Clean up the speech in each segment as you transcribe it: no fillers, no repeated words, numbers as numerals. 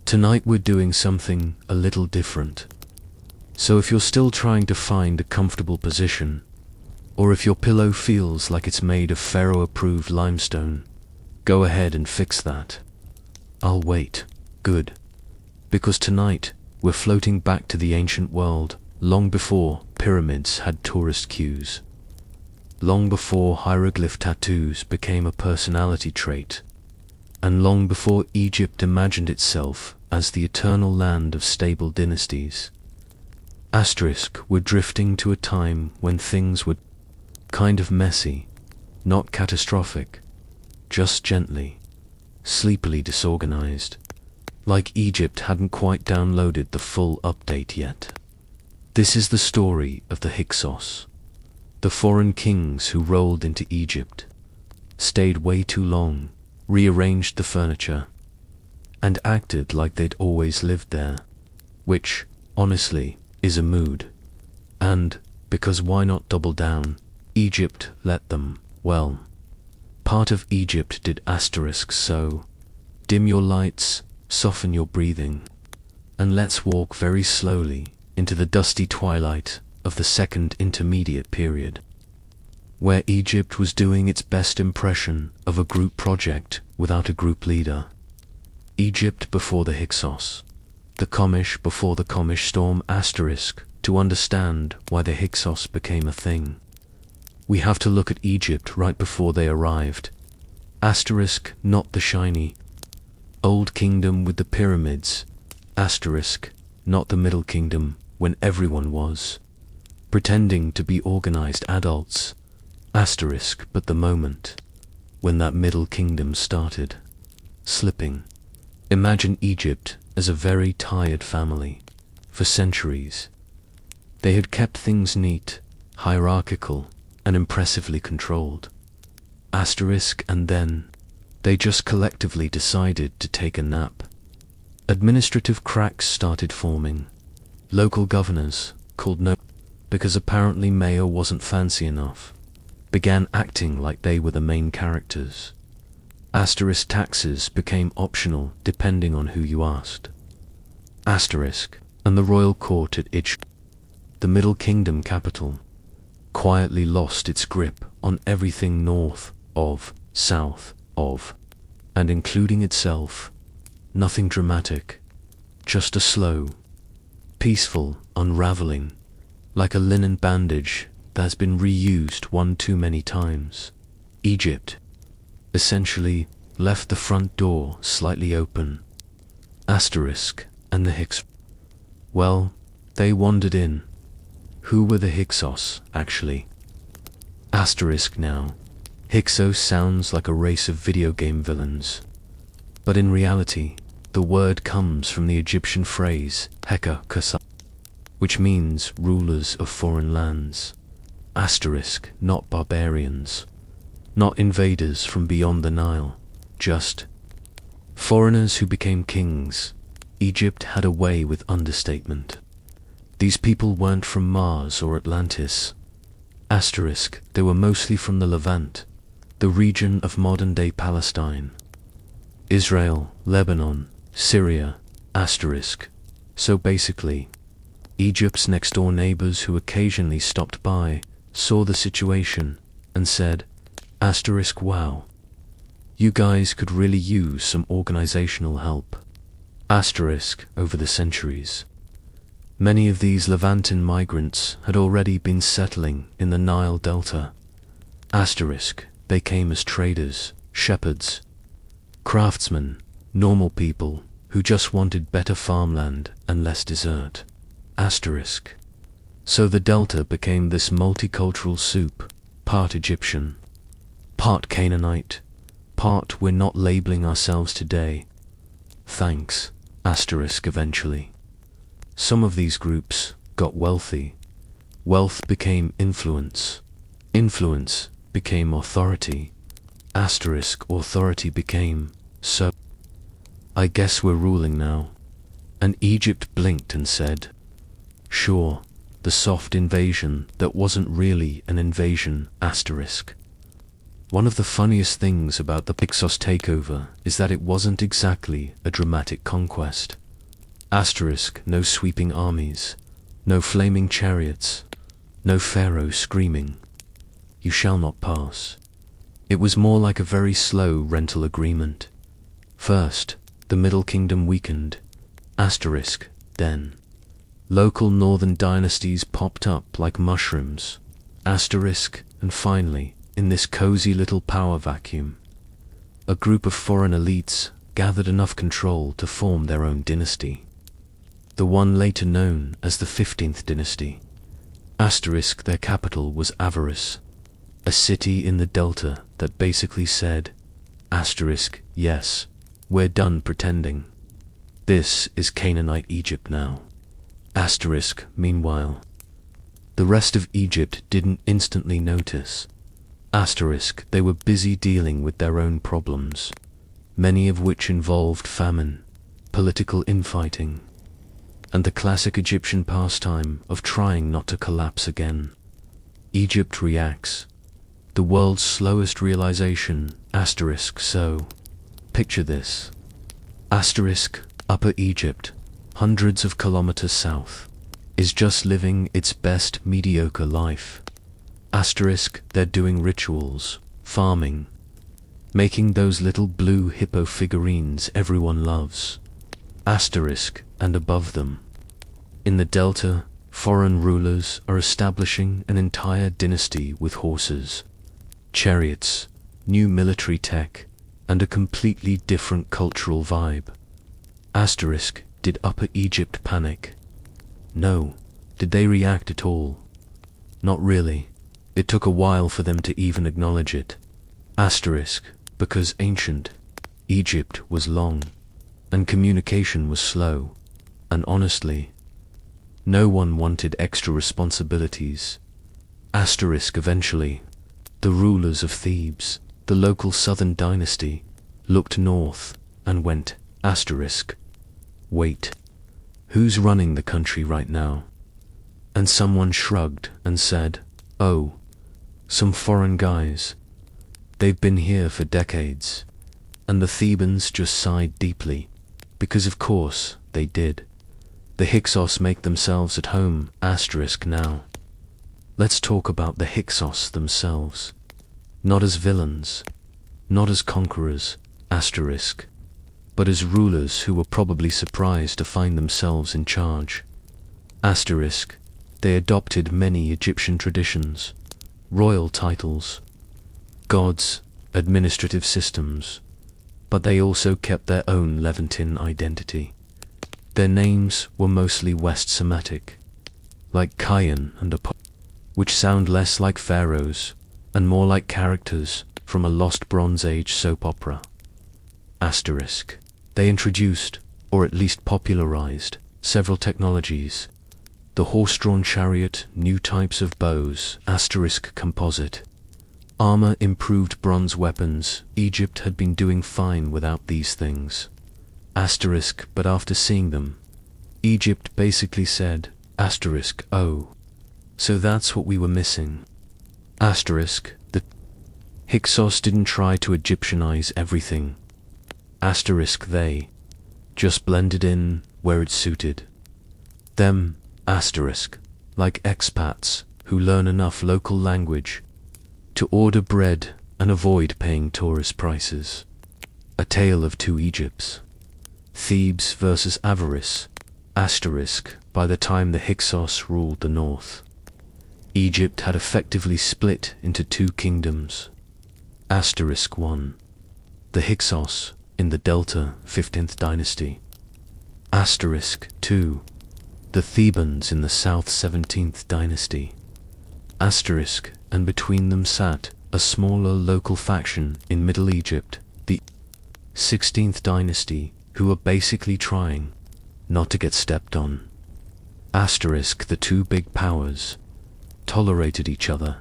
Tonight we're doing something a little different. So if you're still trying to find a comfortable position, or if your pillow feels like it's made of Pharaoh-approved limestone, go ahead and fix that. I'll wait. Good. Because tonight, we're floating back to the ancient world, long before pyramids had tourist queues. Long before hieroglyph tattoos became a personality trait, and long before Egypt imagined itself as the eternal land of stable dynasties. We're drifting to a time when things were kind of messy, not catastrophic, just gently, sleepily disorganized, like Egypt hadn't quite downloaded the full update yet. This is the story of the Hyksos, the foreign kings who rolled into Egypt, stayed way too long, rearranged the furniture, and acted like they'd always lived there, which, honestly, is a mood. And, because why not double down, Egypt let them, well, part of Egypt did so. Dim your lights, soften your breathing, and let's walk very slowly into the dusty twilight of the Second Intermediate Period, where Egypt was doing its best impression of a group project without a group leader. Egypt before the Hyksos, the Comish before the Comish storm *, to understand why the Hyksos became a thing. We have to look at Egypt right before they arrived. *, not the shiny Old Kingdom with the pyramids. *, not the Middle Kingdom when everyone was pretending to be organized adults. *, but the moment when that Middle Kingdom started slipping. Imagine Egypt as a very tired family. For centuries, they had kept things neat, hierarchical, and impressively controlled. And then, they just collectively decided to take a nap. Administrative cracks started forming. Local governors, called no because apparently mayor wasn't fancy enough, began acting like they were the main characters. Taxes became optional depending on who you asked. And the royal court at the Middle Kingdom capital, quietly lost its grip on everything north of, south of, and including itself. Nothing dramatic, just a slow, peaceful unraveling, like a linen bandage that's been reused one too many times. Egypt, essentially, left the front door slightly open. And the Hyksos. Well, they wandered in. Who were the Hyksos, actually? Now. Hyksos sounds like a race of video game villains. But in reality, the word comes from the Egyptian phrase, Heka, which means rulers of foreign lands. Not barbarians. Not invaders from beyond the Nile. Just foreigners who became kings. Egypt had a way with understatement. These people weren't from Mars or Atlantis. They were mostly from the Levant, the region of modern-day Palestine. Israel, Lebanon, Syria, *. So basically, Egypt's next-door neighbors who occasionally stopped by, saw the situation, and said, wow, you guys could really use some organizational help. Over the centuries, many of these Levantan migrants had already been settling in the Nile Delta. They came as traders, shepherds, craftsmen, normal people who just wanted better farmland and less desert. So the Delta became this multicultural soup, part Egyptian, part Canaanite, part we're not labeling ourselves today. Thanks, eventually. Some of these groups got wealthy. Wealth became influence. Influence became authority. Authority became, so. I guess we're ruling now. And Egypt blinked and said, sure, the soft invasion that wasn't really an invasion, One of the funniest things about the Hyksos takeover is that it wasn't exactly a dramatic conquest. Asterisk, no sweeping armies, no flaming chariots, no pharaoh screaming, "You shall not pass." It was more like a very slow rental agreement. First, the Middle Kingdom weakened, asterisk, then local northern dynasties popped up like mushrooms, asterisk, and finally, in this cozy little power vacuum, a group of foreign elites gathered enough control to form their own dynasty. The one later known as the 15th dynasty. Asterisk, their capital was Avaris, a city in the delta that basically said, asterisk, yes, we're done pretending. This is Canaanite Egypt now. Asterisk, meanwhile, the rest of Egypt didn't instantly notice. Asterisk, they were busy dealing with their own problems, many of which involved famine, political infighting, and the classic Egyptian pastime of trying not to collapse again. Egypt reacts. The world's slowest realization, asterisk, so. Picture this. Asterisk, Upper Egypt, hundreds of kilometers south, is just living its best mediocre life. Asterisk, they're doing rituals, farming, making those little blue hippo figurines everyone loves. Asterisk, and above them, in the delta, foreign rulers are establishing an entire dynasty with horses, chariots, new military tech, and a completely different cultural vibe. Asterisk, did Upper Egypt panic? No. Did they react at all? Not really. It took a while for them to even acknowledge it. Asterisk, because ancient Egypt was long, and communication was slow, and honestly, no one wanted extra responsibilities. Asterisk, eventually, the rulers of Thebes, the local southern dynasty, looked north and went, asterisk, wait, who's running the country right now? And someone shrugged and said, oh, some foreign guys. They've been here for decades. And the Thebans just sighed deeply, because of course they did. The Hyksos make themselves at home, asterisk now. Let's talk about the Hyksos themselves. Not as villains, not as conquerors, asterisk, but as rulers who were probably surprised to find themselves in charge. Asterisk, they adopted many Egyptian traditions, royal titles, gods, administrative systems, but they also kept their own Levantine identity. Their names were mostly West Semitic, like Kayan and Apollo, which sound less like pharaohs and more like characters from a lost Bronze Age soap opera. Asterisk. They introduced, or at least popularized, several technologies. The horse-drawn chariot, new types of bows, asterisk composite. Armor, improved bronze weapons. Egypt had been doing fine without these things. Asterisk, but after seeing them, Egypt basically said, asterisk, oh, so that's what we were missing. Asterisk, the Hyksos didn't try to Egyptianize everything. Asterisk, they just blended in where it suited them, asterisk, like expats who learn enough local language to order bread and avoid paying tourist prices. A tale of two Egypts. Thebes versus Avaris, asterisk, by the time the Hyksos ruled the north, Egypt had effectively split into two kingdoms. Asterisk 1. The Hyksos in the Delta 15th dynasty. Asterisk 2. The Thebans in the South 17th dynasty. Asterisk, and between them sat a smaller local faction in Middle Egypt, the 16th dynasty, who were basically trying not to get stepped on. Asterisk, the two big powers tolerated each other.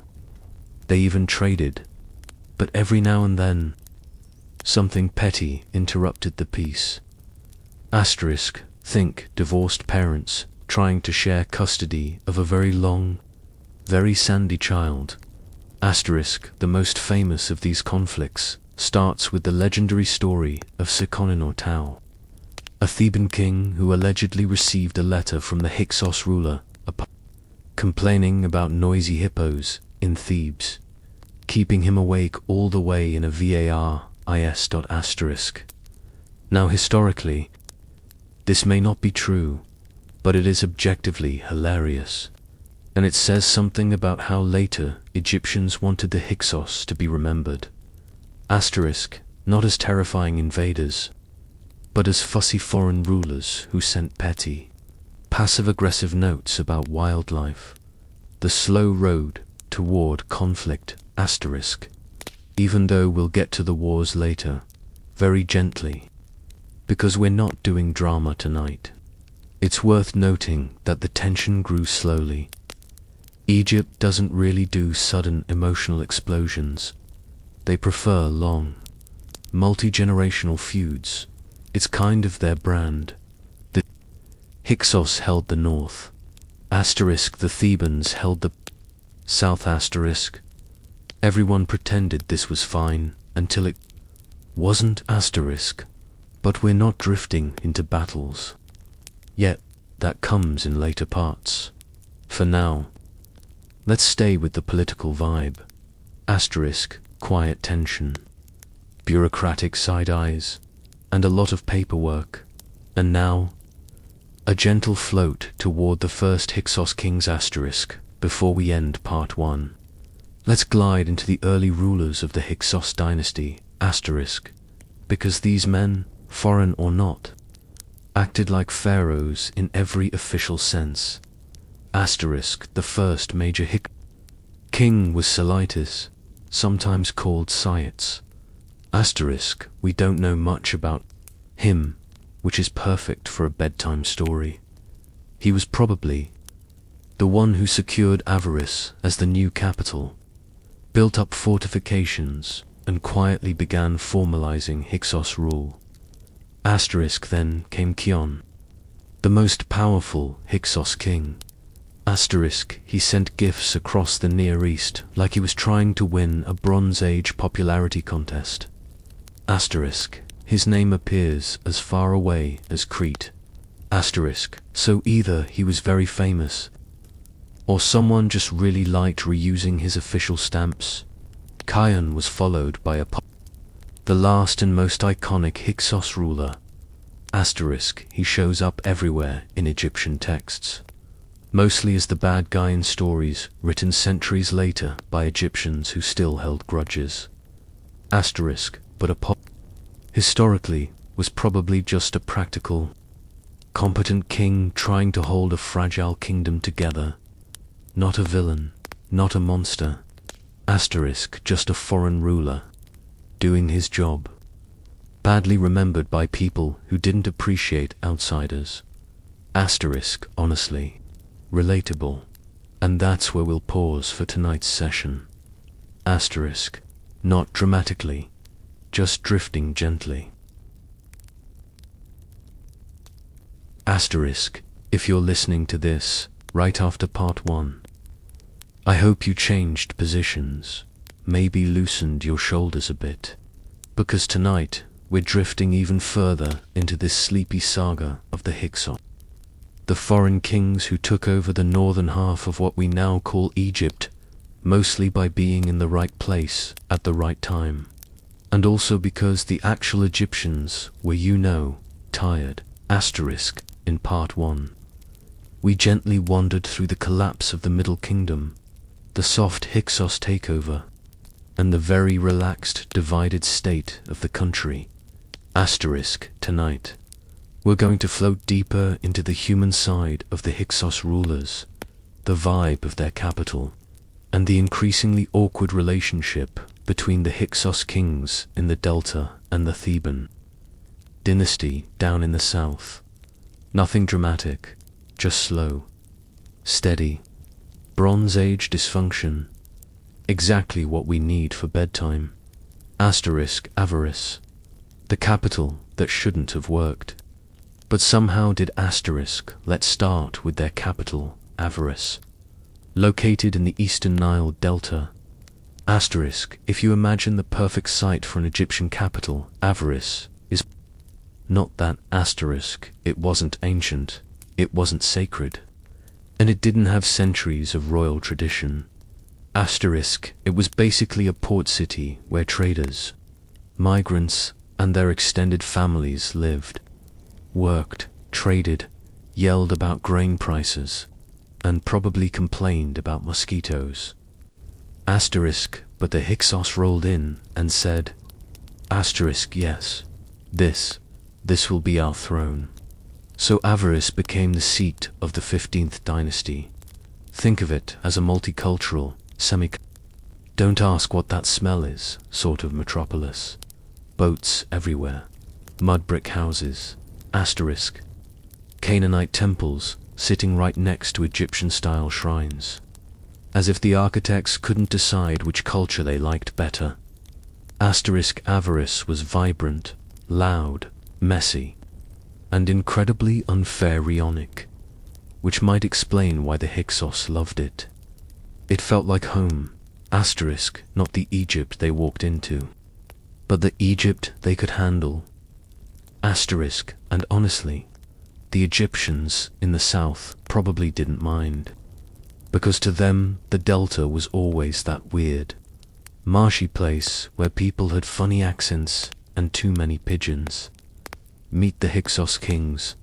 They even traded, but every now and then, something petty interrupted the peace. Asterisk, think divorced parents trying to share custody of a very long, very sandy child. The most famous of these conflicts starts with the legendary story of Sekonin Tau, a Theban king who allegedly received a letter from the Hyksos ruler complaining about noisy hippos in Thebes, keeping him awake all the way in a Varis. Now historically, this may not be true, but it is objectively hilarious, and it says something about how later Egyptians wanted the Hyksos to be remembered. Not as terrifying invaders, but as fussy foreign rulers who sent petty, passive-aggressive notes about wildlife, the slow road toward conflict, even though we'll get to the wars later, very gently, because we're not doing drama tonight. It's worth noting that the tension grew slowly. Egypt doesn't really do sudden emotional explosions. They prefer long, multi-generational feuds. It's kind of their brand. The Hyksos held the north. The Thebans held the south. Everyone pretended this was fine until it wasn't. But we're not drifting into battles yet. That comes in later parts. For now, let's stay with the political vibe. Quiet tension, bureaucratic side eyes, and a lot of paperwork. And now, a gentle float toward the first Hyksos kings before we end part 1. Let's glide into the early rulers of the Hyksos dynasty, because these men, foreign or not, acted like pharaohs in every official sense. The first major king was Silitis, sometimes called Cyates. We don't know much about him, which is perfect for a bedtime story. He was probably the one who secured Avaris as the new capital, built up fortifications, and quietly began formalizing Hyksos rule. Then came Kion, the most powerful Hyksos king. He sent gifts across the Near East like he was trying to win a Bronze Age popularity contest. His name appears as far away as Crete. So either he was very famous, or someone just really liked reusing his official stamps. Kion was followed by the last and most iconic Hyksos ruler. He shows up everywhere in Egyptian texts, mostly as the bad guy in stories written centuries later by Egyptians who still held grudges. But historically was probably just a practical, competent king trying to hold a fragile kingdom together. Not a villain, not a monster. Just a foreign ruler, doing his job. Badly remembered by people who didn't appreciate outsiders. Honestly, relatable. And that's where we'll pause for tonight's session. Not dramatically, just drifting gently. If you're listening to this right after part 1, I hope you changed positions, maybe loosened your shoulders a bit, because tonight we're drifting even further into this sleepy saga of the Hyksos, the foreign kings who took over the northern half of what we now call Egypt, mostly by being in the right place at the right time, and also because the actual Egyptians were, tired. In part 1, we gently wandered through the collapse of the Middle Kingdom, the soft Hyksos takeover, and the very relaxed, divided state of the country. Tonight, we're going to float deeper into the human side of the Hyksos rulers, the vibe of their capital, and the increasingly awkward relationship between the Hyksos kings in the Delta and the Theban dynasty down in the south. Nothing dramatic, just slow, steady, Bronze Age dysfunction. Exactly what we need for bedtime. Avaris, the capital that shouldn't have worked. But somehow did. Let's start with their capital, Avaris. Located in the eastern Nile Delta, Asterisk, if you imagine the perfect site for an Egyptian capital, Avaris is not that. Asterisk, it wasn't ancient, it wasn't sacred, and it didn't have centuries of royal tradition. Asterisk, it was basically a port city where traders, migrants, and their extended families lived, worked, traded, yelled about grain prices, and probably complained about mosquitoes. Asterisk, but the Hyksos rolled in and said, asterisk, yes, this will be our throne. So Avaris became the seat of the 15th dynasty. Think of it as a multicultural, don't ask what that smell is, sort of metropolis. Boats everywhere, mud brick houses, asterisk, Canaanite temples sitting right next to Egyptian-style shrines, as if the architects couldn't decide which culture they liked better. Asterisk, Avaris was vibrant, loud, messy, and incredibly unpharaonic, which might explain why the Hyksos loved it. It felt like home, asterisk, not the Egypt they walked into, but the Egypt they could handle. Asterisk, and honestly, the Egyptians in the south probably didn't mind, because to them the delta was always that weird, marshy place where people had funny accents and too many pigeons. Meet the Hyksos kings,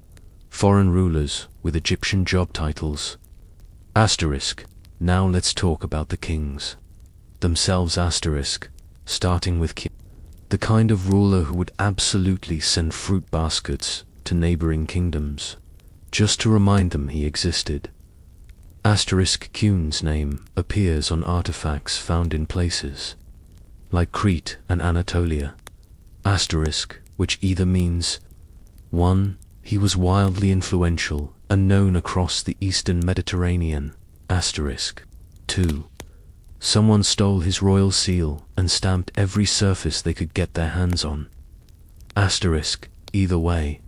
foreign rulers with Egyptian job titles. Asterisk, now let's talk about the kings themselves. Asterisk, starting with the kind of ruler who would absolutely send fruit baskets to neighboring kingdoms, just to remind them he existed. Asterisk, Kuhn's name appears on artifacts found in places like Crete and Anatolia. Asterisk, which either means 1. He was wildly influential and known across the eastern Mediterranean. Asterisk. 2. Someone stole his royal seal and stamped every surface they could get their hands on. Asterisk. Either way,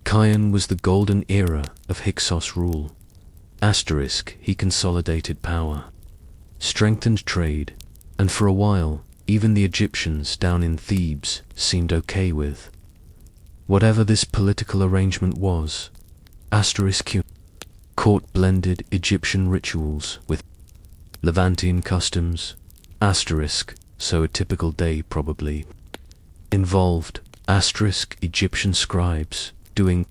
Kion was the golden era of Hyksos rule. Asterisk, he consolidated power, strengthened trade, and for a while, even the Egyptians down in Thebes seemed okay with whatever this political arrangement was. Asterisk, court blended Egyptian rituals with Levantine customs. Asterisk, so a typical day probably involved, asterisk, Egyptian scribes doing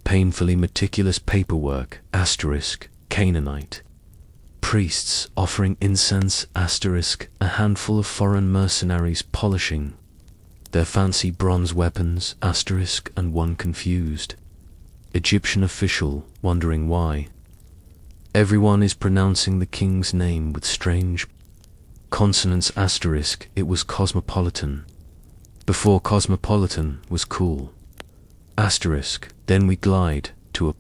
painfully meticulous paperwork, asterisk, Canaanite priests offering incense, asterisk, a handful of foreign mercenaries polishing their fancy bronze weapons, asterisk, and one confused Egyptian official wondering why everyone is pronouncing the king's name with strange consonants, asterisk, it was cosmopolitan before cosmopolitan was cool. Asterisk, then we glide to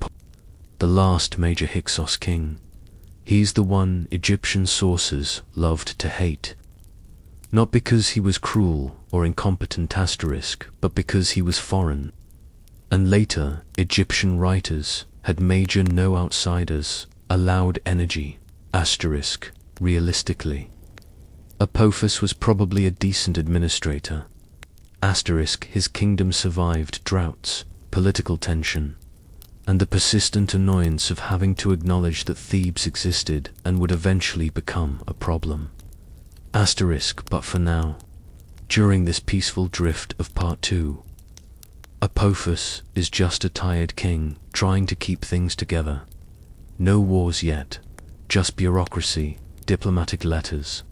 the last major Hyksos king. He's the one Egyptian sources loved to hate. Not because he was cruel or incompetent, asterisk, but because he was foreign. And later, Egyptian writers had major no outsiders, allowed energy, asterisk, realistically. Apophis was probably a decent administrator. Asterisk, his kingdom survived droughts, political tension, and the persistent annoyance of having to acknowledge that Thebes existed and would eventually become a problem. Asterisk, but for now, during this peaceful drift of part 2, Apophis is just a tired king trying to keep things together. No wars yet, just bureaucracy, diplomatic letters,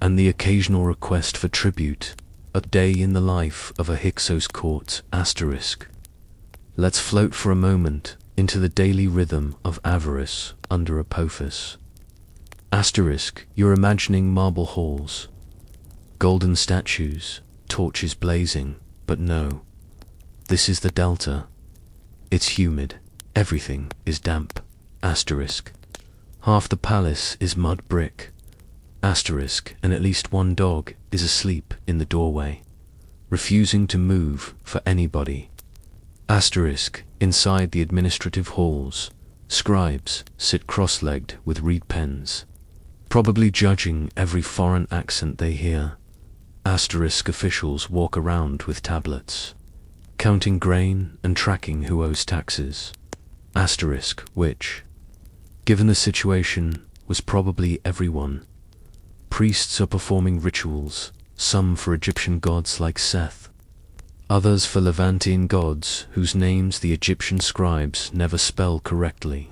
and the occasional request for tribute, a day in the life of a Hyksos court, asterisk. Let's float for a moment into the daily rhythm of Avaris under Apophis. Asterisk, you're imagining marble halls, golden statues, torches blazing, but no. This is the delta. It's humid, everything is damp, asterisk. Half the palace is mud brick, asterisk, and at least one dog is asleep in the doorway, refusing to move for anybody. Asterisk, inside the administrative halls, scribes sit cross-legged with reed pens, probably judging every foreign accent they hear. Asterisk officials walk around with tablets, counting grain and tracking who owes taxes. Asterisk, which, given the situation, was probably everyone. Priests are performing rituals, some for Egyptian gods like Seth, others for Levantine gods whose names the Egyptian scribes never spell correctly.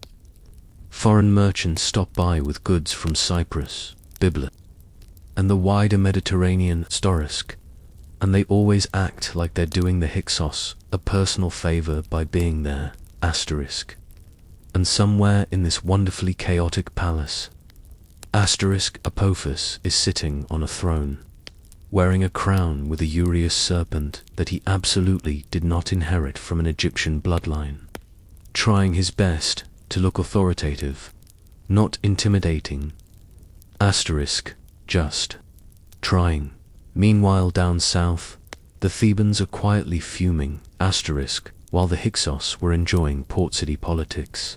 Foreign merchants stop by with goods from Cyprus, Byblos, and the wider Mediterranean Asterisk, and they always act like they're doing the Hyksos a personal favor by being there. Asterisk. And somewhere in this wonderfully chaotic palace, Asterisk Apophis is sitting on a throne, wearing a crown with a uraeus serpent that he absolutely did not inherit from an Egyptian bloodline, trying his best to look authoritative, not intimidating. Asterisk, just trying. Meanwhile down south, the Thebans are quietly fuming. Asterisk, while the Hyksos were enjoying port city politics.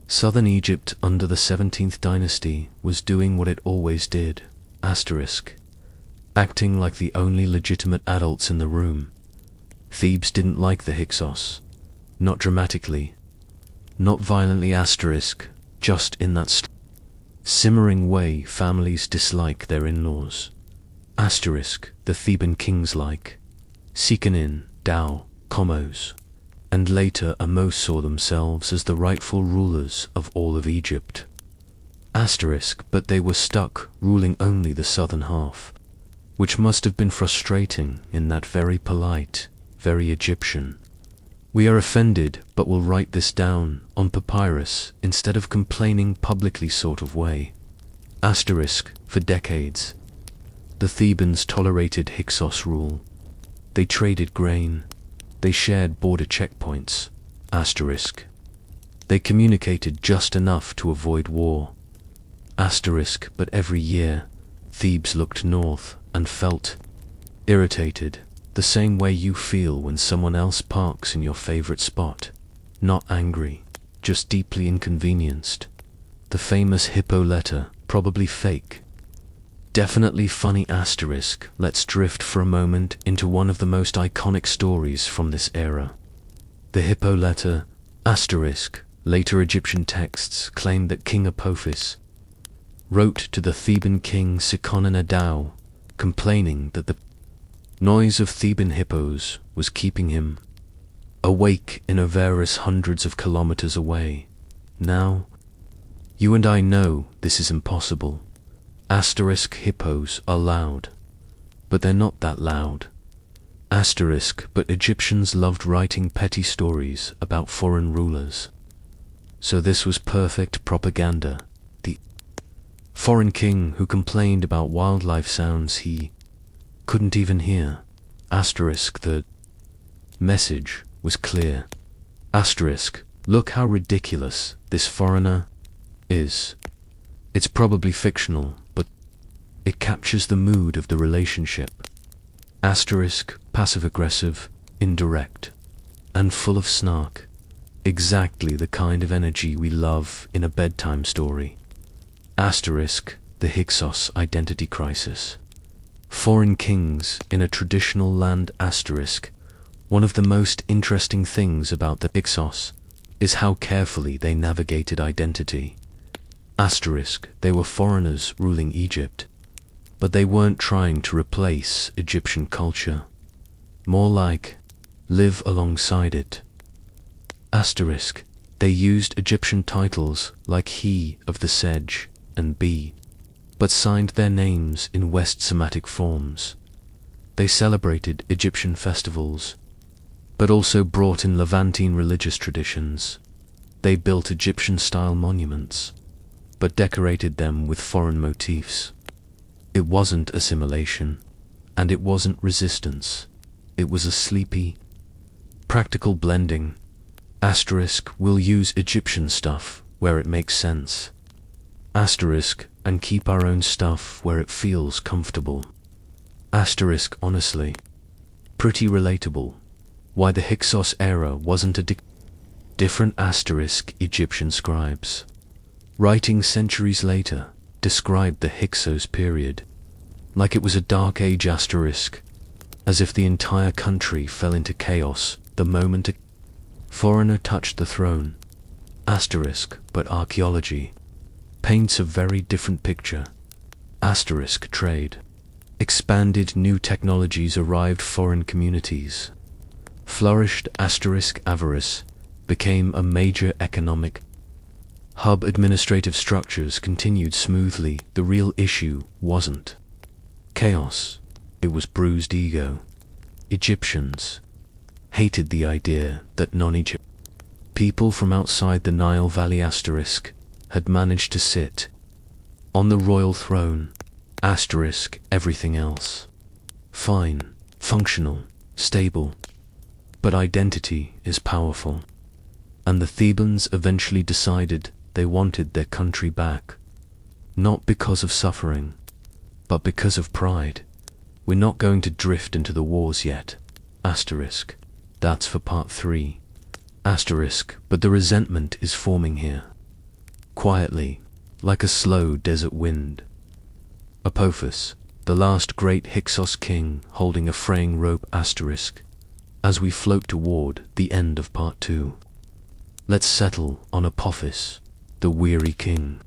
Southern Egypt under the 17th dynasty was doing what it always did. Asterisk, acting like the only legitimate adults in the room. Thebes didn't like the Hyksos, not dramatically, not violently. Asterisk, just in that simmering way families dislike their in-laws. Asterisk, the Theban kings like Sekhenin, Dao, Komos, and later Amos saw themselves as the rightful rulers of all of Egypt. Asterisk, but they were stuck ruling only the southern half, which must have been frustrating in that very polite, very Egyptian, "We are offended but will write this down on papyrus instead of complaining publicly" sort of way. Asterisk, for decades, the Thebans tolerated Hyksos rule. They traded grain. They shared border checkpoints. Asterisk. They communicated just enough to avoid war. Asterisk, but every year, Thebes looked north and felt irritated, the same way you feel when someone else parks in your favorite spot. Not angry, just deeply inconvenienced. The famous Hippo letter, probably fake. Definitely funny. Asterisk, let's drift for a moment into one of the most iconic stories from this era. The Hippo letter. Asterisk, later Egyptian texts claim that King Apophis wrote to the Theban king Sekhenin Adao, complaining that the noise of Theban hippos was keeping him awake in Avaris hundreds of kilometers away. Now, you and I know this is impossible. Asterisk, hippos are loud, but they're not that loud. Asterisk, but Egyptians loved writing petty stories about foreign rulers. So this was perfect propaganda. The foreign king who complained about wildlife sounds he couldn't even hear. Asterisk, the message was clear. Asterisk, look how ridiculous this foreigner is. It's probably fictional, but it captures the mood of the relationship. Asterisk, passive-aggressive, indirect, and full of snark. Exactly the kind of energy we love in a bedtime story. Asterisk, the Hyksos identity crisis. Foreign kings in a traditional land. Asterisk, one of the most interesting things about the Hyksos is how carefully they navigated identity. Asterisk, they were foreigners ruling Egypt, but they weren't trying to replace Egyptian culture. More like, live alongside it. Asterisk, they used Egyptian titles like he of the Sedge and B, but signed their names in West Semitic forms. They celebrated Egyptian festivals, but also brought in Levantine religious traditions. They built Egyptian-style monuments, but decorated them with foreign motifs. It wasn't assimilation, and it wasn't resistance. It was a sleepy, practical blending. Asterisk, we'll use Egyptian stuff where it makes sense. Asterisk, and keep our own stuff where it feels comfortable. Asterisk, honestly, pretty relatable. Why the Hyksos era wasn't a different. Asterisk, Egyptian scribes, writing centuries later, described the Hyksos period like it was a dark age asterisk, as if the entire country fell into chaos the moment a foreigner touched the throne. Asterisk, but archaeology paints a very different picture. Asterisk, trade expanded, new technologies arrived, foreign communities flourished. Asterisk, Avaris became a major economic hub, administrative structures continued smoothly. The real issue wasn't chaos, it was bruised ego. Egyptians hated the idea that non-Egypt people from outside the Nile Valley asterisk had managed to sit on the royal throne. Asterisk, everything else fine, functional, stable, but identity is powerful. And the Thebans eventually decided they wanted their country back, not because of suffering, but because of pride. We're not going to drift into the wars yet. Asterisk, that's for part 3. Asterisk, but the resentment is forming here, quietly, like a slow desert wind. Apophis, the last great Hyksos king, holding a fraying rope. Asterisk, as we float toward the end of part 2. Let's settle on Apophis, the weary king.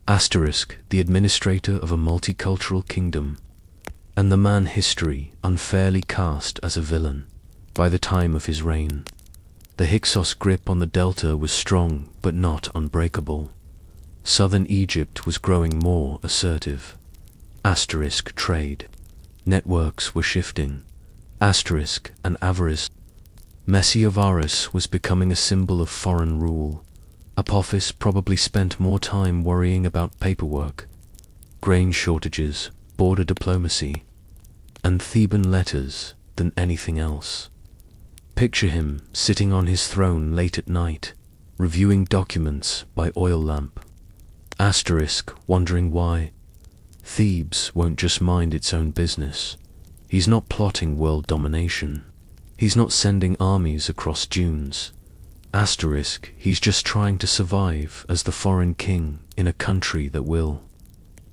Asterisk, the administrator of a multicultural kingdom, and the man history unfairly cast as a villain by the time of his reign. The Hyksos grip on the delta was strong but not unbreakable. Southern Egypt was growing more assertive. Asterisk, trade networks were shifting. Asterisk, and Avaris. Messy Avaris was becoming a symbol of foreign rule. Apophis probably spent more time worrying about paperwork, grain shortages, border diplomacy, and Theban letters than anything else. Picture him sitting on his throne late at night, reviewing documents by oil lamp. Asterisk, wondering why Thebes won't just mind its own business. He's not plotting world domination. He's not sending armies across dunes. Asterisk, he's just trying to survive as the foreign king in a country that will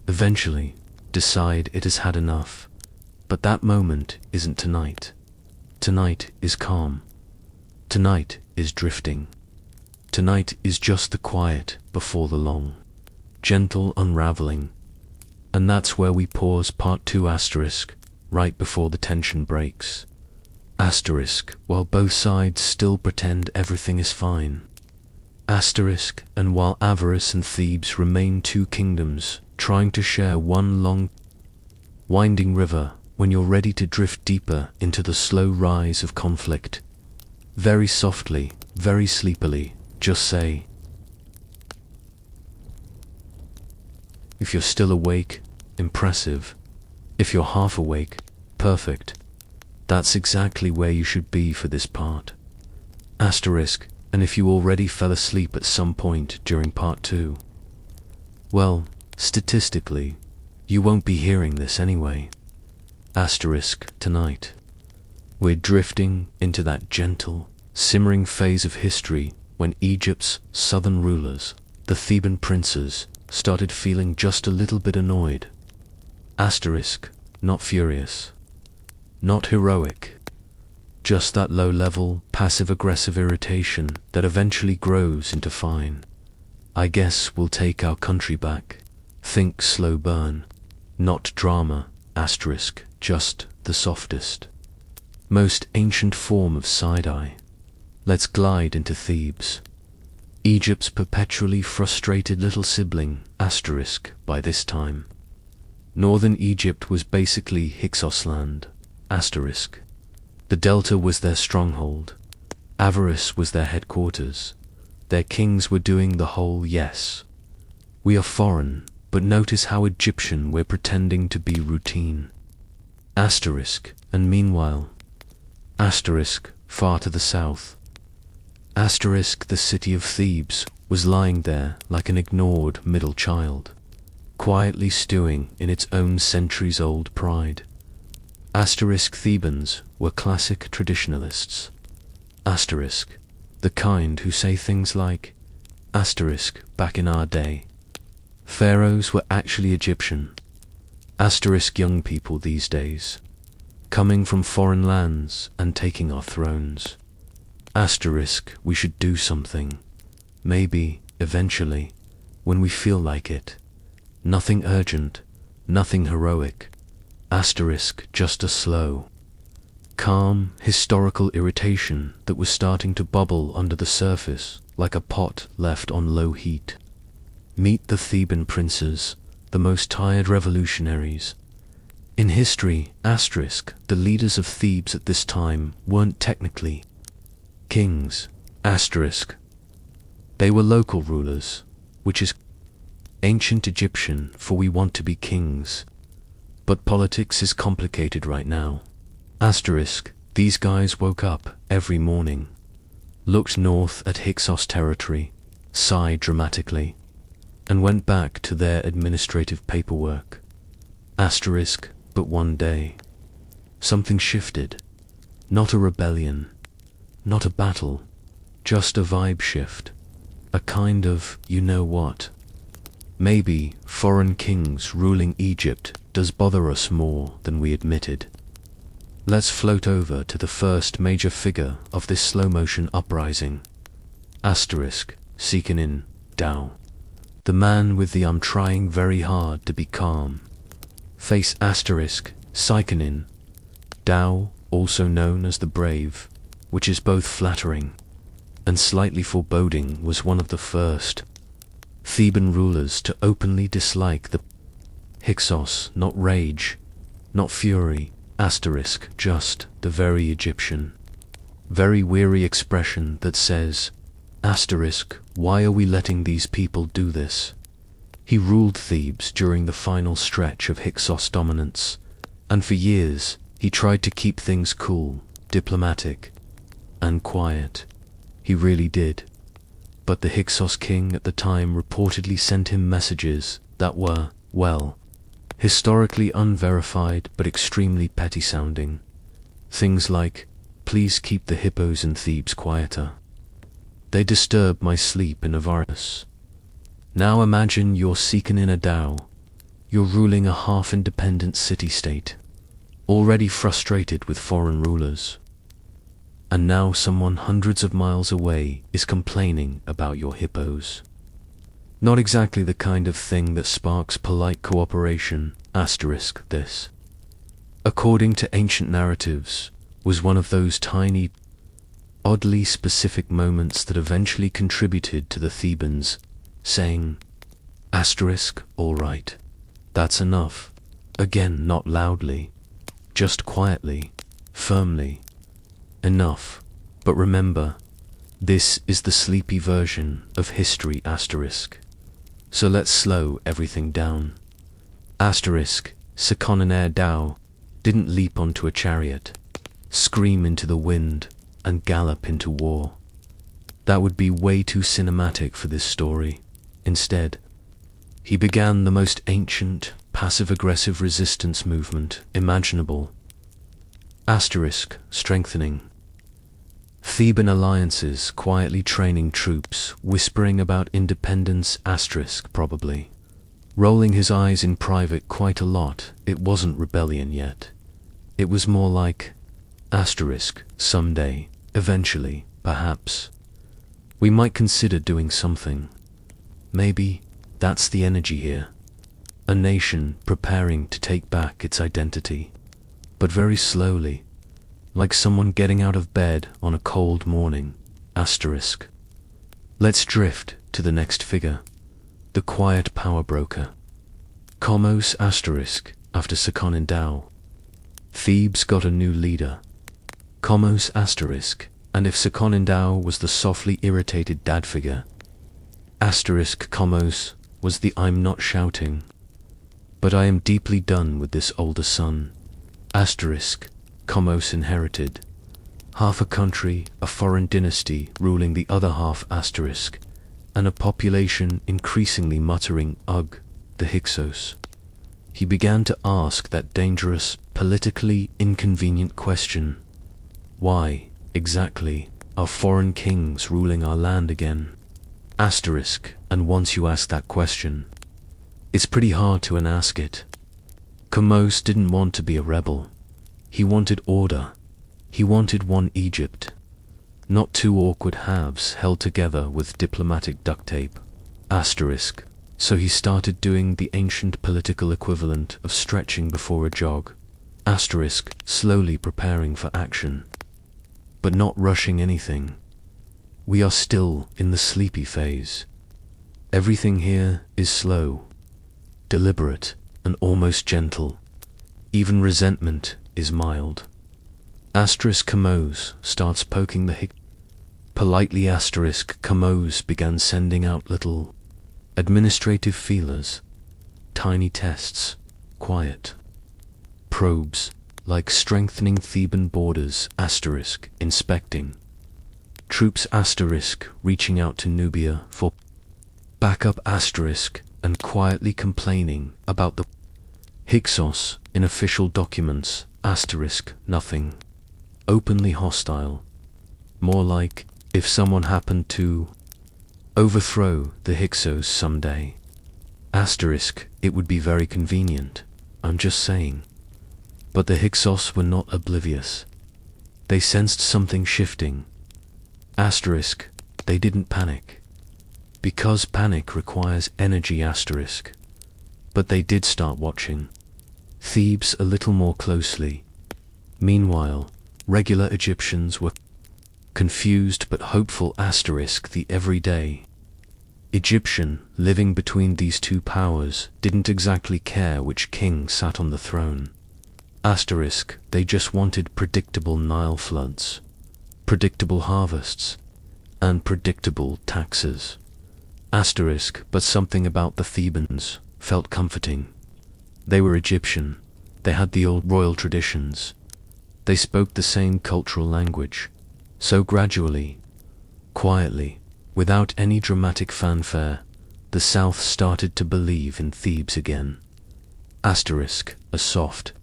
eventually decide it has had enough. But that moment isn't tonight. Tonight is calm. Tonight is drifting. Tonight is just the quiet before the long, gentle unraveling. And that's where we pause part 2 asterisk, right before the tension breaks. Asterisk, while both sides still pretend everything is fine. Asterisk, and while Avaris and Thebes remain two kingdoms, trying to share one long, winding river. When you're ready to drift deeper into the slow rise of conflict, very softly, very sleepily, just say, if you're still awake, impressive. If you're half awake, perfect. That's exactly where you should be for this part. Asterisk, and if you already fell asleep at some point during part 2, well, statistically, you won't be hearing this anyway. Asterisk, tonight, we're drifting into that gentle, simmering phase of history when Egypt's southern rulers, the Theban princes, started feeling just a little bit annoyed. Asterisk, not furious, not heroic, just that low-level, passive-aggressive irritation that eventually grows into fine. I guess we'll take our country back. Think slow burn, not drama. Asterisk, just the softest, most ancient form of side-eye. Let's glide into Thebes, Egypt's perpetually frustrated little sibling. Asterisk, by this time, northern Egypt was basically Hyksos land. Asterisk, the delta was their stronghold. Avaris was their headquarters. Their kings were doing the whole yes, we are foreign, but notice how Egyptian we're pretending to be routine. Asterisk, and meanwhile, asterisk, far to the south, asterisk, the city of Thebes was lying there like an ignored middle child, quietly stewing in its own centuries-old pride. Asterisk, Thebans were classic traditionalists. Asterisk, the kind who say things like, asterisk, back in our day, Pharaohs were actually Egyptian. Asterisk young people these days, coming from foreign lands and taking our thrones. Asterisk we should do something. Maybe, eventually, when we feel like it. Nothing urgent, nothing heroic. Asterisk just a slow, calm, historical irritation that was starting to bubble under the surface like a pot left on low heat. Meet the Theban princes, the most tired revolutionaries. In history, asterisk, the leaders of Thebes at this time weren't technically kings, asterisk. They were local rulers, which is ancient Egyptian for we want to be kings. But politics is complicated right now. Asterisk, these guys woke up every morning, looked north at Hyksos territory, sighed dramatically, and went back to their administrative paperwork. Asterisk, but one day, something shifted. Not a rebellion, not a battle, just a vibe shift. A kind of, you know what? Maybe foreign kings ruling Egypt does bother us more than we admitted. Let's float over to the first major figure of this slow-motion uprising. Asterisk, Seekenin, Tao. The man with the I'm trying very hard to be calm face. Asterisk, Seekenin, Tao, also known as the Brave, which is both flattering and slightly foreboding, was one of the first Theban rulers to openly dislike the Hyksos, not rage, not fury, asterisk, just the very Egyptian, very weary expression that says, asterisk, why are we letting these people do this? He ruled Thebes during the final stretch of Hyksos dominance, and for years he tried to keep things cool, diplomatic, and quiet. He really did. But the Hyksos king at the time reportedly sent him messages that were, well, historically unverified but extremely petty sounding. Things like, please keep the hippos in Thebes quieter. They disturb my sleep in Avaris. Now imagine you're seeking in a Tao. You're ruling a half-independent city-state, already frustrated with foreign rulers. And now someone hundreds of miles away is complaining about your hippos. Not exactly the kind of thing that sparks polite cooperation, asterisk this. According to ancient narratives, was one of those tiny, oddly specific moments that eventually contributed to the Thebans saying, asterisk, all right, that's enough. Again, not loudly, just quietly, firmly. Enough. But remember, this is the sleepy version of history, asterisk. So let's slow everything down. Asterisk, Seekenin Tao didn't leap onto a chariot, scream into the wind, and gallop into war. That would be way too cinematic for this story. Instead, he began the most ancient, passive-aggressive resistance movement imaginable. Asterisk, strengthening. Theban alliances quietly training troops, whispering about independence, asterisk probably. Rolling his eyes in private quite a lot. It wasn't rebellion yet. It was more like, asterisk, someday, eventually, perhaps. We might consider doing something. Maybe that's the energy here. A nation preparing to take back its identity, but very slowly, like someone getting out of bed on a cold morning, asterisk. Let's drift to the next figure, the quiet power broker. Komos, asterisk, after Seekenin Tao. Thebes got a new leader. Komos, asterisk, and if Seekenin Tao was the softly irritated dad figure, asterisk, Komos was the I'm not shouting, but I am deeply done with this older son, asterisk, Komos inherited. Half a country, a foreign dynasty ruling the other half, asterisk, and a population increasingly muttering, ugh, the Hyksos. He began to ask that dangerous, politically inconvenient question. Why, exactly, are foreign kings ruling our land again? Asterisk, and once you ask that question, It's pretty hard to unask it. Hyksos didn't want to be a rebel. He wanted order. He wanted one Egypt. Not two awkward halves held together with diplomatic duct tape. Asterisk. So he started doing the ancient political equivalent of stretching before a jog. Asterisk. Slowly preparing for action. But not rushing anything. We are still in the sleepy phase. Everything here is slow, deliberate, and almost gentle. Even resentment is mild. Asterisk. Hyksos starts poking the politely. Asterisk. Hyksos began sending out little administrative feelers, tiny tests, quiet probes, like strengthening Theban borders. Asterisk. Inspecting troops. Asterisk. Reaching out to Nubia for backup. Asterisk. And quietly complaining about the Hyksos in official documents. Asterisk. Nothing openly hostile. More like, if someone happened to overthrow the Hyksos someday. Asterisk. It would be very convenient. I'm just saying. But the Hyksos were not oblivious. They sensed something shifting. Asterisk. They didn't panic. Because panic requires energy. Asterisk. But they did start watching Thebes a little more closely. Meanwhile, regular Egyptians were confused but hopeful. Asterisk. The everyday Egyptian living between these two powers didn't exactly care which king sat on the throne. Asterisk. They just wanted predictable Nile floods, predictable harvests, and predictable taxes. Asterisk. But something about the Thebans felt comforting. They were Egyptian. They had the old royal traditions. They spoke the same cultural language. So gradually, quietly, without any dramatic fanfare, the South started to believe in Thebes again. Asterisk. A soft,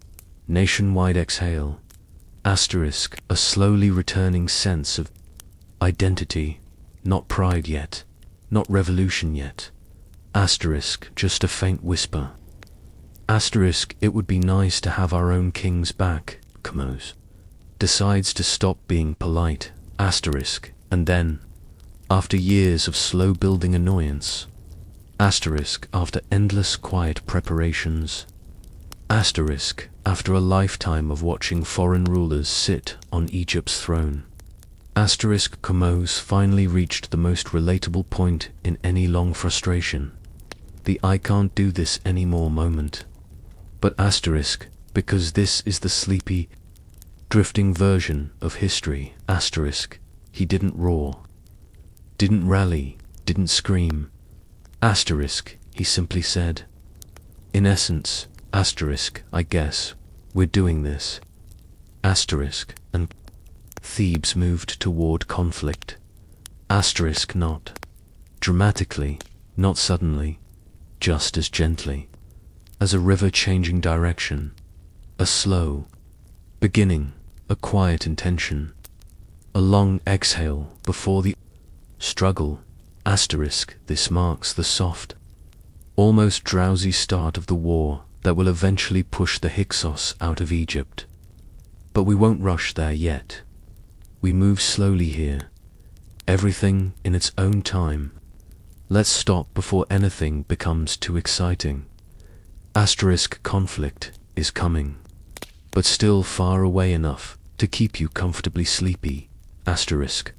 nationwide exhale. Asterisk. A slowly returning sense of identity. Not pride yet. Not revolution yet. Asterisk. Just a faint whisper. Asterisk. It would be nice to have our own kings back. Hyksos decides to stop being polite. Asterisk. And then, after years of slow building annoyance. Asterisk. After endless quiet preparations. Asterisk. After a lifetime of watching foreign rulers sit on Egypt's throne. Asterisk. Hyksos finally reached the most relatable point in any long frustration. The I can't do this anymore moment. But asterisk. Because this is the sleepy, drifting version of history. Asterisk. He didn't roar, didn't rally, didn't scream. Asterisk. He simply said, in essence, asterisk. I guess we're doing this. Asterisk. And Thebes moved toward conflict. Asterisk. Not dramatically, not suddenly, just as gently as a river changing direction. A slow beginning, a quiet intention, a long exhale before the struggle. Asterisk. This marks the soft, almost drowsy start of the war that will eventually push the Hyksos out of Egypt. But we won't rush there yet. We move slowly here, everything in its own time. Let's stop before anything becomes too exciting. Asterisk. Conflict is coming, but still far away enough to keep you comfortably sleepy. Asterisk.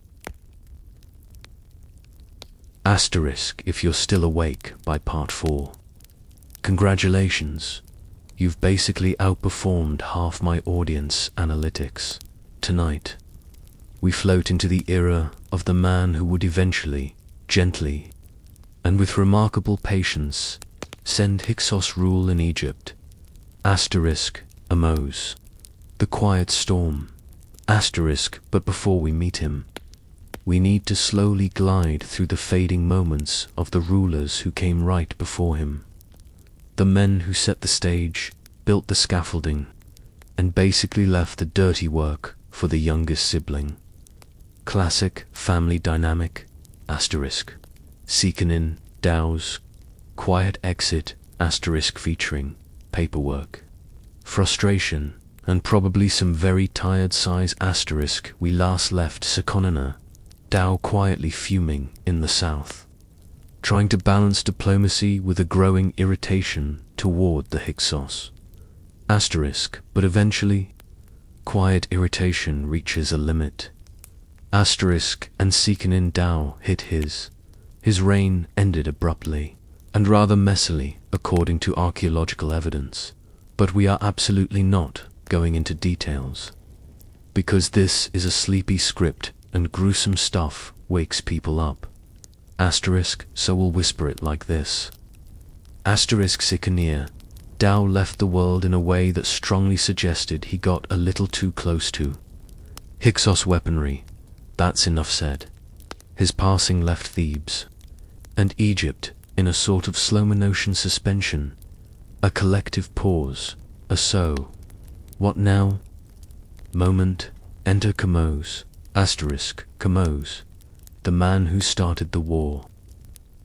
Asterisk. If you're still awake by part 4, congratulations. You've basically outperformed half my audience analytics. Tonight, we float into the era of the man who would eventually, gently, and with remarkable patience, send Hyksos rule in Egypt. Asterisk. Hyksos. The quiet storm. Asterisk. But before we meet him, we need to slowly glide through the fading moments of the rulers who came right before him. The men who set the stage, built the scaffolding, and basically left the dirty work for the youngest sibling. Classic family dynamic. Asterisk. Seeking in, douse, quiet exit, asterisk featuring paperwork, frustration, and probably some very tired sighs asterisk. We last left Sekonana, Dao quietly fuming in the south, trying to balance diplomacy with a growing irritation toward the Hyksos. Asterisk, but eventually, quiet irritation reaches a limit. Asterisk, and Sekonin Dao hit his reign ended abruptly, and rather messily, according to archaeological evidence. But we are absolutely not going into details, because this is a sleepy script and gruesome stuff wakes people up. Asterisk, so we'll whisper it like this. Asterisk Sekonir, Dao left the world in a way that strongly suggested he got a little too close to Hyksos weaponry. That's enough said. His passing left Thebes and Egypt in a sort of slow-motion suspension, a collective pause, a so, what now? Moment. Enter Kamose, asterisk, Kamose, the man who started the war.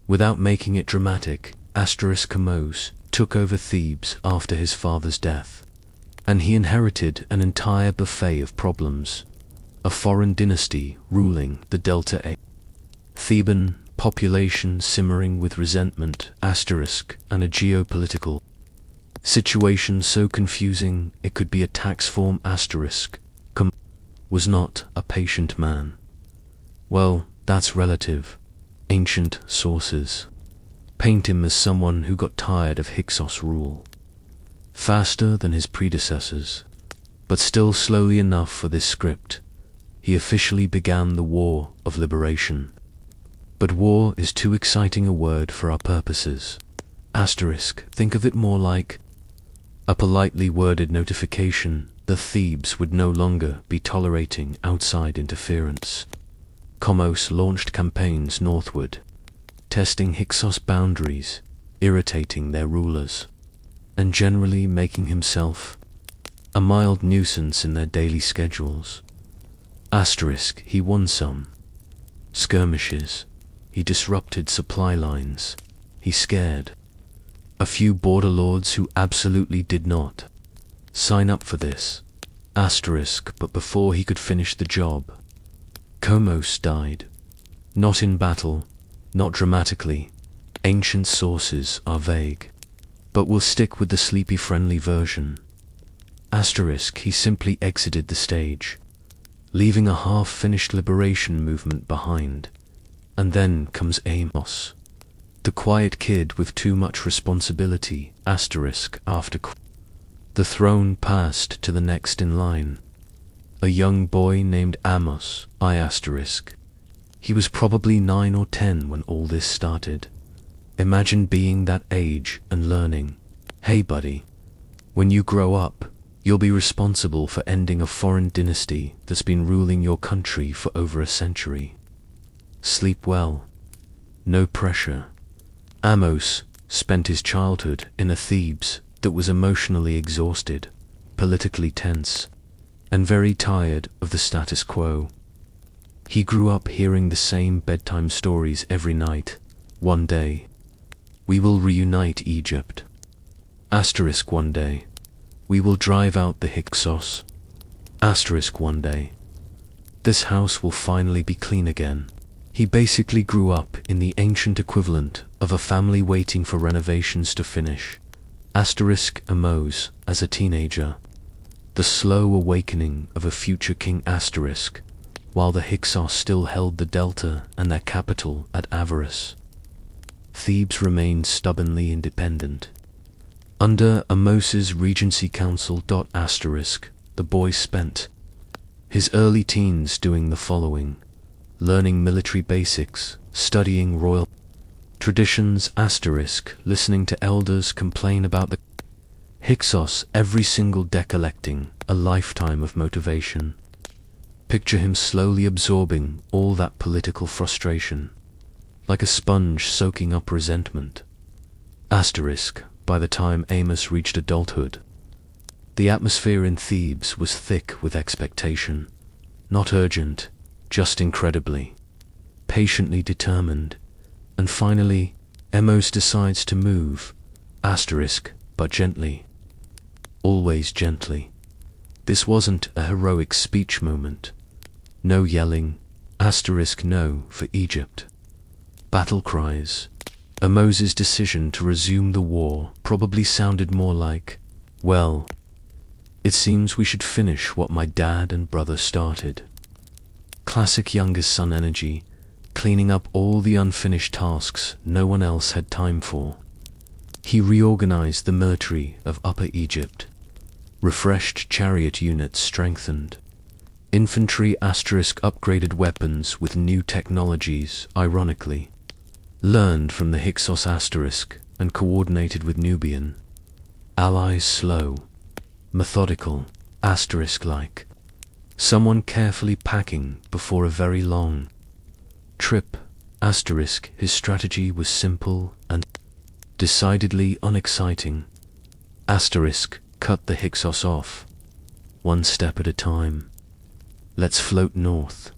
Without making it dramatic, asterisk Kamose took over Thebes after his father's death, and he inherited an entire buffet of problems, a foreign dynasty ruling the Delta A. Theban population simmering with resentment, asterisk, and a geopolitical situation so confusing it could be a tax form, asterisk. Was not a patient man. Well, that's relative. Ancient sources paint him as someone who got tired of Hyksos rule. Faster than his predecessors, but still slowly enough for this script, he officially began the War of Liberation. But war is too exciting a word for our purposes. Asterisk, think of it more like a politely worded notification that Thebes would no longer be tolerating outside interference. Komos launched campaigns northward, testing Hyksos boundaries, irritating their rulers, and generally making himself a mild nuisance in their daily schedules. Asterisk, he won some skirmishes, he disrupted supply lines, he scared a few border lords who absolutely did not sign up for this. Asterisk, but before he could finish the job, Komos died. Not in battle, not dramatically. Ancient sources are vague, but we'll stick with the sleepy-friendly version. Asterisk, he simply exited the stage, leaving a half-finished liberation movement behind. And then comes Amos, the quiet kid with too much responsibility, asterisk, after the throne passed to the next in line, a young boy named Amos, asterisk. He was probably 9 or 10 when all this started. Imagine being that age and learning, hey buddy, when you grow up, you'll be responsible for ending a foreign dynasty that's been ruling your country for over a century. Sleep well. No pressure. Amos spent his childhood in a Thebes that was emotionally exhausted, politically tense, and very tired of the status quo. He grew up hearing the same bedtime stories every night. One day, we will reunite Egypt. Asterisk, one day, we will drive out the Hyksos. Asterisk, one day, this house will finally be clean again. He basically grew up in the ancient equivalent of a family waiting for renovations to finish. Asterisk, Amos, as a teenager, the slow awakening of a future king, asterisk, while the Hyksos still held the delta and their capital at Avaris. Thebes remained stubbornly independent. Under Amos's regency council, asterisk, the boy spent his early teens doing the following: learning military basics, studying royal traditions, asterisk, listening to elders complain about the Hyksos every single day, collecting a lifetime of motivation. Picture him slowly absorbing all that political frustration, like a sponge soaking up resentment. Asterisk, by the time Amos reached adulthood, the atmosphere in Thebes was thick with expectation, not urgent, just incredibly, patiently determined. And finally, Amos decides to move, But gently. Always gently. This wasn't a heroic speech moment. No yelling. No for Egypt. Battle cries. Moses' decision to resume the war probably sounded more like, well, it seems we should finish what my dad and brother started. Classic youngest son energy, cleaning up all the unfinished tasks no one else had time for. He reorganized the military of Upper Egypt. Refreshed chariot units strengthened. Infantry upgraded weapons with new technologies, ironically. Learned from the Hyksos and coordinated with Nubian. Allies slow. Methodical, like. Someone carefully packing before a very long trip. His strategy was simple and decidedly unexciting. Cut the Hyksos off. One step at a time. Let's float north.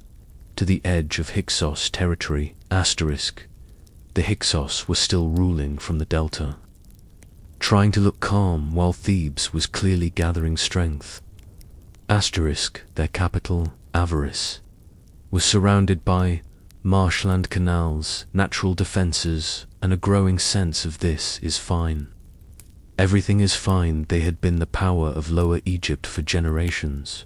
To the edge of Hyksos territory. The Hyksos were still ruling from the delta. Trying to look calm while Thebes was clearly gathering strength. Their capital, Avaris, was surrounded by marshland canals, natural defenses, and a growing sense of this is fine. Everything is fine. They had been the power of Lower Egypt for generations.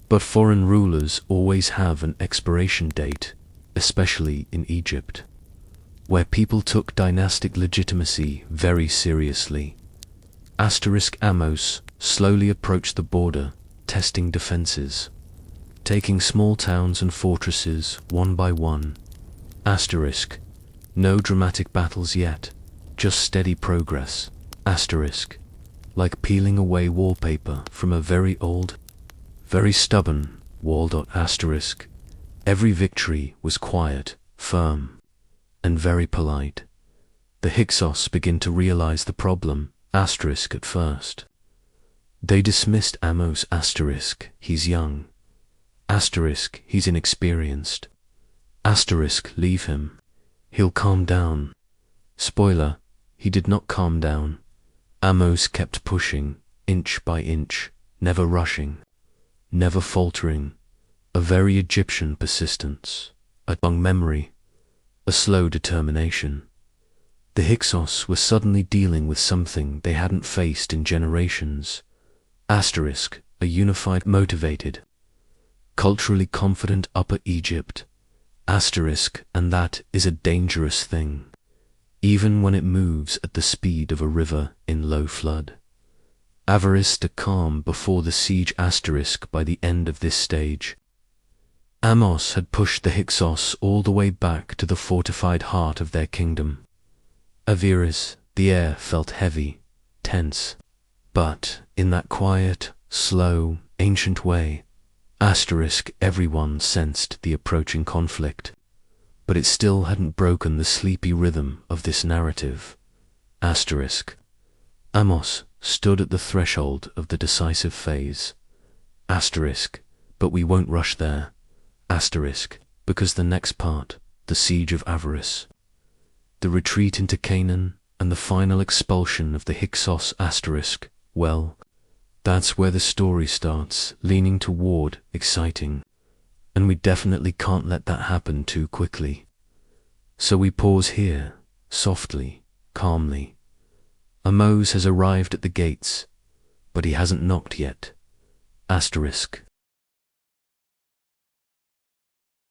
But foreign rulers always have an expiration date, especially in Egypt, where people took dynastic legitimacy very seriously. Amos slowly approached the border, testing defenses, taking small towns and fortresses one by one. No dramatic battles yet, just steady progress. Like peeling away wallpaper from a very old, very stubborn wall. Every victory was quiet, firm, and very polite. The Hyksos begin to realize the problem, at first. They dismissed Amos, he's young. He's inexperienced. Leave him. He'll calm down. Spoiler, he did not calm down. Amos kept pushing, inch by inch, never rushing, never faltering. A very Egyptian persistence, a long memory, a slow determination. The Hyksos were suddenly dealing with something they hadn't faced in generations. A unified, motivated, culturally confident Upper Egypt. And that is a dangerous thing, even when it moves at the speed of a river in low flood. Avaris to calm before the siege. By the end of this stage, Amos had pushed the Hyksos all the way back to the fortified heart of their kingdom. Avaris, the air felt heavy, tense, but in that quiet, slow, ancient way. Everyone sensed the approaching conflict, but it still hadn't broken the sleepy rhythm of this narrative. Amos stood at the threshold of the decisive phase. But we won't rush there. Because the next part, the siege of Avaris, the retreat into Canaan, and the final expulsion of the Hyksos. Well, that's where the story starts leaning toward exciting, and we definitely can't let that happen too quickly. So we pause here, softly, calmly. Amos has arrived at the gates, but he hasn't knocked yet.